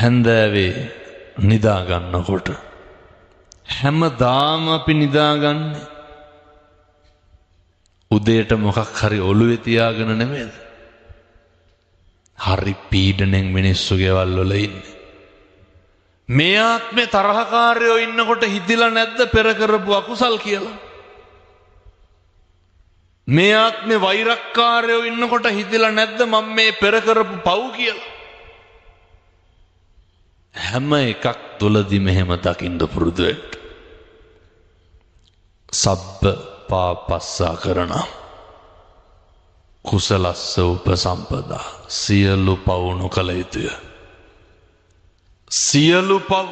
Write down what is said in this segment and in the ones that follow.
හැන්දෑවේ නිදා ගන්නකොට හැමදාම අපි නිදාගන්නේ උදේට මොකක් හරි ඔළුවේ තියාගෙන නෙමෙයිද? හරි පීඩණයෙන් මිනිස්සු ගෙවල් වල ඉන්නේ. මේ ආත්මේ තරහකාරයෝ ඉන්නකොට හිතිලා නැද්ද පෙර කරපු අකුසල් කියලා? මේ ආත්මේ වෛරක්කාරයෝ ඉන්නකොට හිතිලා නැද්ද මම මේ පෙර කරපු පව් කියලා? හැම එකක් තුලදීම එහෙම දකින්න පුරුදු වෙන්න. සබ්බ පාපස්සා කරන කුසලස්ස උපසම්පදා සියලු පව් නොකළ යුතුය. සියලු පව්.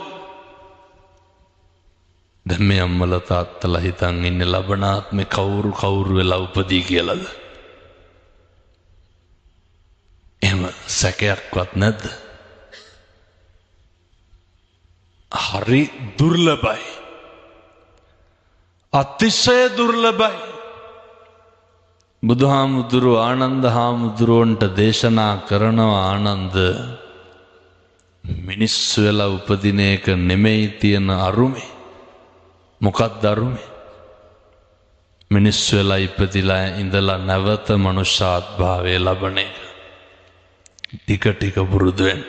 දැන් මේ අම්මලා තාත්තලා හිතන් ඉන්නේ ලබනාත්මේ කවුරු වෙලා උපදී කියලාද? එහෙම සැකයක්වත් නැද්ද? හරි දුර්ලභයි. අතිශය දුර්ලභයි. බුදුහාමුදුරුවෝ ආනන්ද හාමුදුරුවන්ට දේශනා කරනවා ආනන්ද මිනිස්සු වෙලා උපදින එක නෙමෙයි තියෙන අරුමේ. මොකක්ද අරුමේ? මිනිස්සු වෙලා ඉපදිලා ඉඳලා නැවත මනුෂ්‍යාත්භාවය ලබන එක. ටික ටික පුරුදු වෙන්න.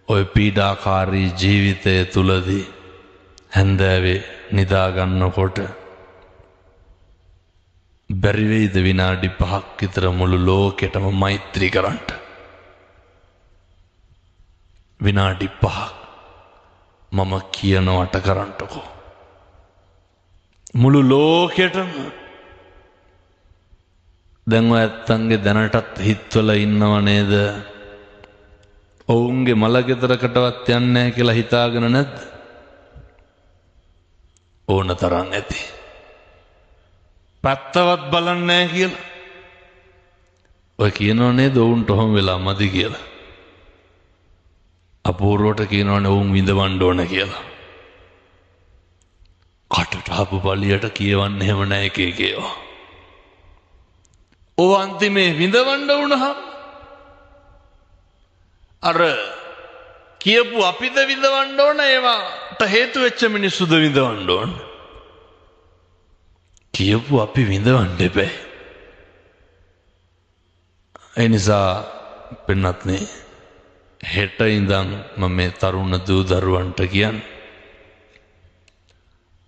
ඔය පීඩාකාරී ජීවිතය තුලදී හැන්දෑවේ නිදා ගන්නකොට බැරි වෙයිද විනාඩි 5ක් විතර මුළු ලෝකෙටම මෛත්‍රී කරන්න? විනාඩි 5ක් මම කියනවට කරන්නකෝ. මුළු ලෝකෙටම. දැන් ඔය ඇත්තන්ගේ දැනටත් හිතවල ඉන්නව නේද? ඔවුන්ගේ මලගෙදරකටවත් යන්නේ නැහැ කියලා හිතාගෙන නැද්ද? ඕන තරම් ඇති. පැත්තවත් බලන්නේ නැහැ කියලා. ඔය කියනව නේද ඔවුන්ට ඔහොම වෙලා මදි කියලා. අපූර්වට කියනවනේ ඔවුන් විඳවන්න ඕන කියලා. කටට ආපු පළියට කියවන්න එහෙම නැහැ එක එක ඒවා. ඔව් අන්තිමේ විඳවන්න වුණා. අර කියපු අපිද විඳවන්න ඕන ඒවාට හේතු වෙච්ච මිනිස්සුද විඳවන්න ඕන? කියපු අපි විඳවන්න එපා. ඒ නිසා පින්වත්නි හෙට ඉඳන් මම මේ තරුණ දූ දරුවන්ට කියන්නේ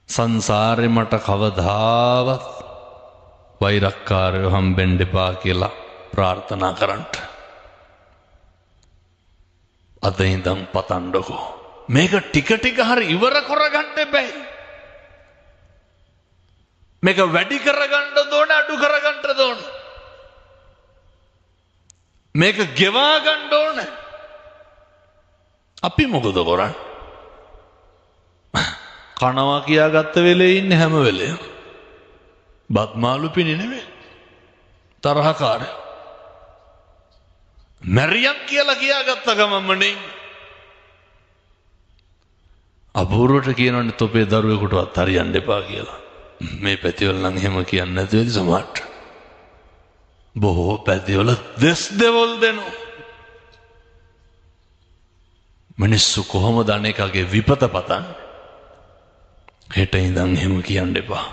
සංසාරේ මට කවදාවත් වෛරක්කාරයෝ හම්බෙන්න එපා කියලා ප්‍රාර්ථනා කරන්න. අද ඉඳන් පතන්නකෝ. මේක ටික ටික හරි ඉවර කරගන්න එපා. මේක වැඩි කරගන්න ඕන අඩු කරගන්න ඕන. මේක ගෙවා ගන්න ඕන. අපි මොකද කරන්නේ? කනවා කියාගත්ත වෙලේ ඉන්නේ හැම වෙලේම. බත්මාළු පිණි නෙමෙයි. තරහකාරය. මැරියක් කියලා කියාගත්ත ගමන්ම නේ. අපූර්වට කියනවනේ තොපේ දරුවෙකුටවත් හරියන්න එපා කියලා. මේ පැතිවල නම් එහෙම කියන්නේ නැති වෙයි සමහරට. බොහෝ පැතිවල දෙස් දෙවල් දෙනවා. මිනිස්සු කොහොමද අනේකගේ විපත පතන්නේ? හෙට ඉඳන් එහෙම කියන්න එපා.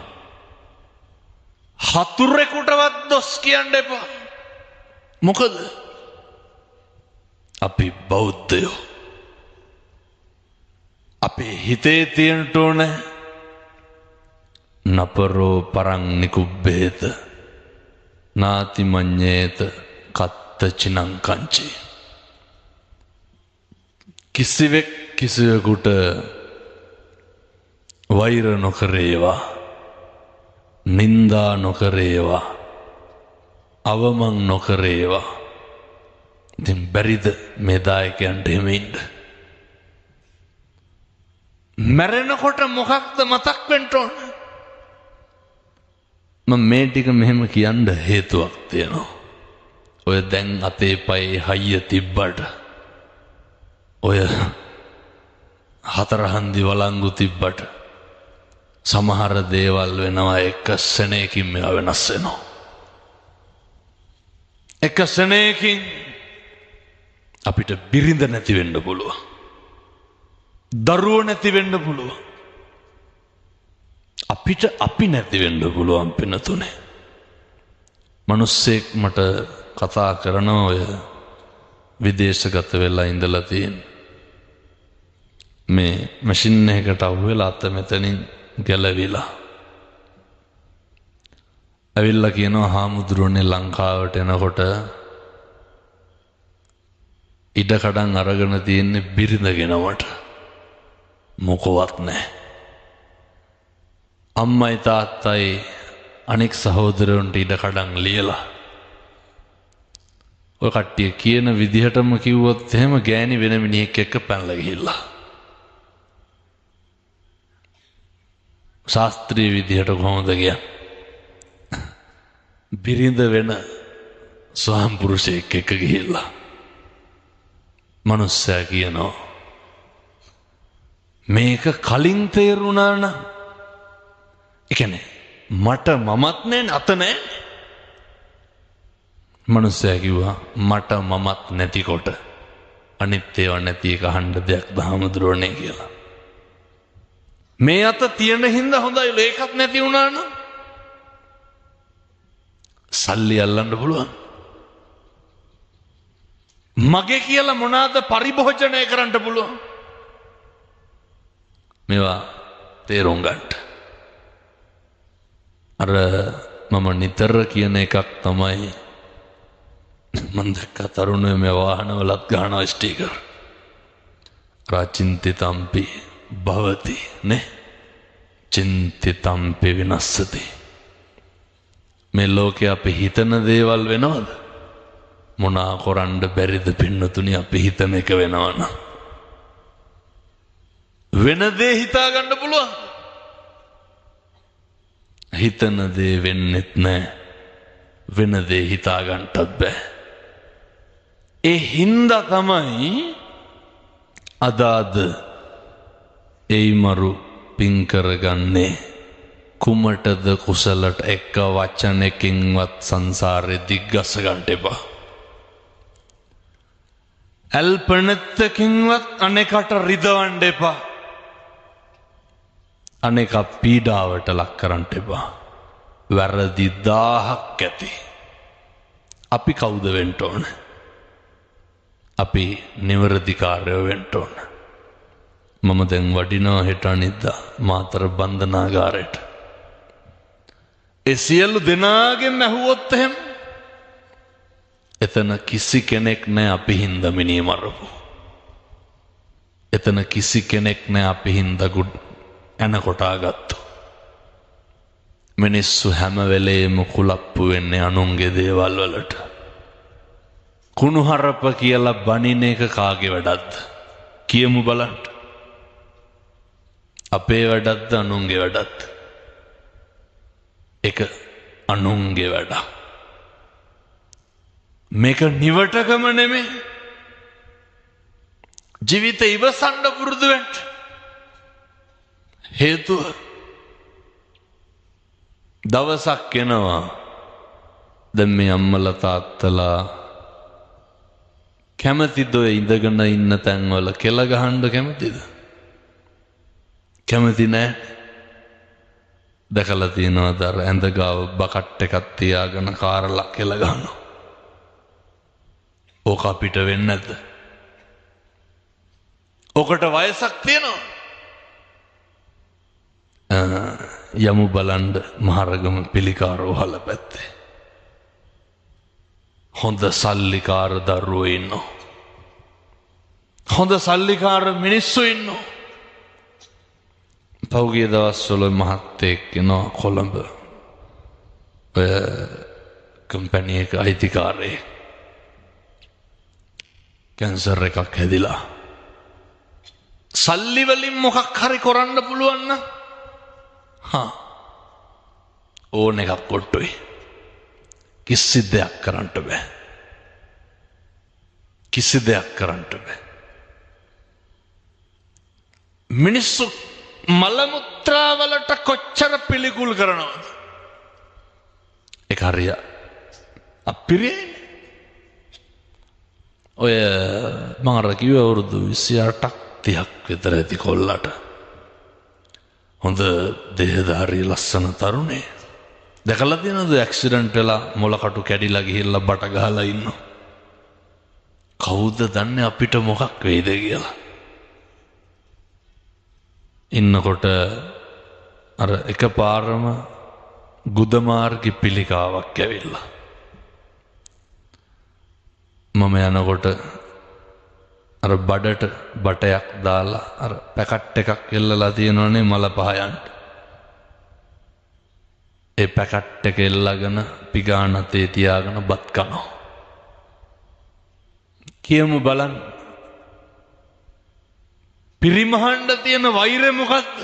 හතුරෙකුටවත් දොස් කියන්න එපා. මොකද අපි බෞද්ධයෝ. අපේ හිතේ තියෙන්න ඕනේ නපරෝ පරං නිකුබ්බේත නාති මඤ්ඤේත කත්ත චිනං කංචි. කිසිවෙක් කිසිවෙකුට වෛර නොකරේවා, නින්දා නොකරේවා, අවමන් නොකරේවා. ඉතින් බැරිද මේ දායකයන්ට එහෙම ඉන්න? මැරෙනකොට මොකක්ද මතක් වෙන්න ඕන? මම මේ ටික මෙහෙම කියන්න හේතුවක් තියෙනවා. ඔය දැන් අතේ පයේ හයිය තිබ්බට, ඔය හතරහන්දි වළංගු තිබ්බට සමහර දේවල් වෙනවා එක සෙනෙකින් මේවා වෙනස් වෙනවා. එක සෙනෙකින් අපිට බිරිඳ නැති වෙන්න පුළුවන්. දරුවෝ නැති වෙන්න පුළුවන්. අපිට අපි නැති වෙන්න පුළුවන් පින්නතුනේ. මිනිස්සෙක් මට කතා කරනවා ඔය විදේශගත වෙලා ඉඳලා තියෙන මේ මැෂින් එකකට අහුවෙලා අත මෙතනින් ගැලවිලා ඇවිල්ලා කියනවා හාමුදුරුවනේ ලංකාවට එනකොට ඉඩකඩම් අරගෙන තියෙන්නේ බිරිඳගෙනමට මොකවත් නැහැ. අම්මයි තාත්තයි අනෙක් සහෝදරයන්ට ඉඩකඩම් ලියලා ඔය කට්ටිය කියන විදිහටම කිව්වොත් එහෙම ගෑණි වෙන මිනිහෙක් එක්ක පැනලා ගිහිල්ලා ශාස්ත්‍රීය විදිහට කොහොමද කියන්නේ? බිරිඳ වෙන ස්වාම පුරුෂයෙක් එක්ක ගිහිල්ලා මනුස්සයා කියනවා මේක කලින් තේරුණා නම් ඒ කියන්නේ මට මමත් නැහැ අත නැහැ. මනුස්සයා කිව්වා මට මමත් නැතිකොට අනිත් ඒවා නැති එක අහන්න දෙයක් දහමදුරෝනේ කියලා. මේ අත තියෙන හින්දා හොඳයි ඒකත් නැති වුණා නම් සල්ලි අල්ලන්න පුළුවන්. මගේ කියලා මොනවාද පරිභෝජනය කරන්න පුළුවන්. මේවා තේරුම් ගන්න. අර මම නිතර කියන එකක් තමයි මම දැක්ක තරුණයෝ මේ වාහනවලත් ගන්නවා ස්ටිකර්. රාචින්තිතම්පි භවති නේ චින්තිතම්පි විනස්සති. මේ ලෝකේ අපි හිතන දේවල් වෙනවද? මොනා කරන්න බැරිද පින්නතුනි අපි හිතන එක වෙනවනම් වෙන දේ හිතා ගන්න පුළුවන්. හිතන දේ වෙන්නෙත් නැහැ. වෙන දේ හිතා ගන්නත් බෑ. ඒ හින්දා තමයි අදාද ඒ මරු පින් කරගන්නේ කුමටද කුසලට එක වචනකින්වත් සංසාරේ දිග්ගස ගන්න එපා. අල්පනත්තකින්වත් අනේකට රිදවන්න එපා. අනේක පීඩාවට ලක් කරන්න එපා. වැරදි 1000ක් ඇති. අපි කවුද වෙන්න ඕන? අපි නිවැරදිකාරයෝ වෙන්න ඕන. මම දැන් වඩිනවා හෙට අනිද්දා මාතර බන්ධනාගාරයට. ඒ සියලු දෙනාගෙන් ඇහුවොත් එහෙම එතන කිසි කෙනෙක් නැහැ අපි හින්දා මිනිහ මරපු. එතන කිසි කෙනෙක් නැහැ අපි හින්දා එන කොටාගත්තු. මිනිස්සු හැම වෙලේම කුලප්පු වෙන්නේ අනුන්ගේ දේවල් වලට. කුණුහරප කියලා බනින එක කාගේ වැඩක්ද? කියමු බලන්න. අපේ වැඩක්ද අනුන්ගේ වැඩක්ද? එක අනුන්ගේ වැඩක්. මේක නිවටකම නෙමෙයි. ජීවිතේ ඉවසන්න පුරුදු වෙන්න. හේතුව දවසක් එනවා දැන් මේ අම්මලා තාත්තලා කැමතිද ඔය ඉඳගෙන ඉන්න තැන්වල කෙල ගහන්න කැමතිද? කැමති නෑ. දැකලා තියෙනවද අර ඇඳ ගාව බකට් එකක් තියාගෙන කාරලා කෙල ගහනවා. ඕක අපිට වෙන්නේ නැද්ද? ඔකට වයසක් තියෙනවා. යමු බලන්න මහරගම පිළිකාරෝ හල පැත්තේ. හොඳ සල්ලිකාර දරුවෝ ඉන්නවා. හොඳ සල්ලිකාර මිනිස්සු ඉන්නවා. පෞගිය දවස්වල මහත්තයෙක් එනවා කොළඹ. ඔය කම්පැනි එක අයිතිකාරයෙක්. කැන්සර් එකක් හැදිලා. සල්ලි වලින් මොකක් හරි කරන්න පුළුවන් නම් ඕන එකක් කොට්ටුයි. කිසි දෙයක් කරන්න බෑ. කිසි දෙයක් කරන්න බෑ. මිනිස්සු මල මුත්‍රා වලට කොච්චර පිළිකුල් කරනවද? ඒක හරිය අපිරියයි. ඔය මම අර කිව්ව අවුරුදු 28ක් 30ක් විතර ඇති කොල්ලට. හොඳ දෙහධාරී ලස්සන තරුණේ. දැකලා තියෙනවද ඇක්සිඩන්ට් වෙලා මොලකටු කැඩිලා ගිහිල්ලා බට ගහලා ඉන්නවා. කවුද දන්නේ අපිට මොකක් වෙයිද කියලා. ඉන්නකොට අර එකපාරම ගුද මාර්ගී පිළිකාවක් ඇවිල්ලා. මම යනකොට අර බඩට බටයක් දාලා අර පැකට් එකක් එල්ලලා තියෙනවනේ මල පහයන්ට. ඒ පැකට් එක එල්ලගෙන පිගානතේ තියාගෙන බත් කනවා. කියමු බලන්න. පිරිමහන්න තියෙන වෛරය මොකද්ද?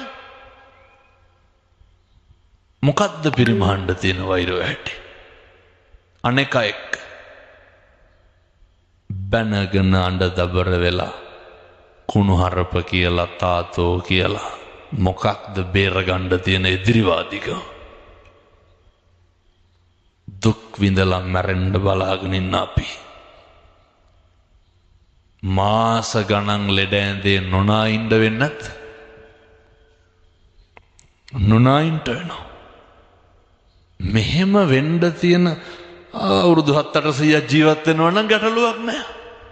මොකද්ද පිරිමහන්න තියෙන වෛරය ඇටි? අනෙක එක්ක බැනගෙන අඬ දබර වෙලා කුණු හරප කියලා තාතෝ කියලා මොකක්ද බේරගන්න තියෙන එදිරිවාදිකම? දුක් විඳලා මැරෙන්න බලාගෙන ඉන්න අපි මාස ගණන් ලෙඩ ඇඳේ නොනායින්ද වෙන්නත් නොනායින්ට වෙනවා. මෙහෙම වෙන්න තියෙන අවුරුදු 7-800 ජීවත් වෙනවා නම් ගැටලුවක් නෑ.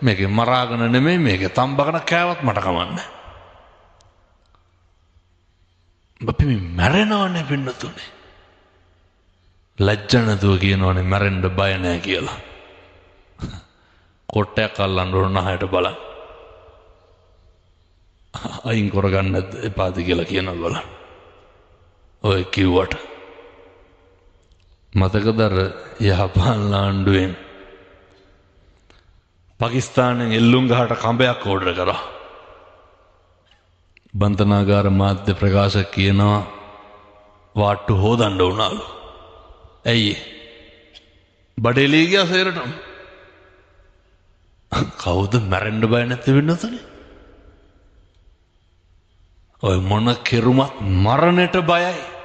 මේකේ මරාගෙන නෙමෙයි මේකේ තම්බගෙන කෑවත් මට කමන්නේ. අපි මැරෙනවනේ පින්නතුනේ. ලැජ්ජ නැතුව කියනවනේ මැරෙන්න බය නෑ කියලා. කොටයක් අල්ලන්න ඕන නහයට බලන්න. අයින් කරගන්න එපාද කියලා කියනවා බලන්න. ඔය කිව්වට මතකද අර යහපන් ආණ්ඩුවෙන් පාකිස්තානෙන් එල්ලුම් ගහට කඹයක් ඕඩර් කරා. බන්තනාගාර මාධ්‍ය ප්‍රකාශක කියනවා වාට්ටු හොදන්න උනාලු. ඇයි? බඩේලී ගියා සේරටම. කවුද මැරෙන්න බය නැති වෙන්නතනේ? ඔය මොන කෙරුමත් මරණයට බයයි.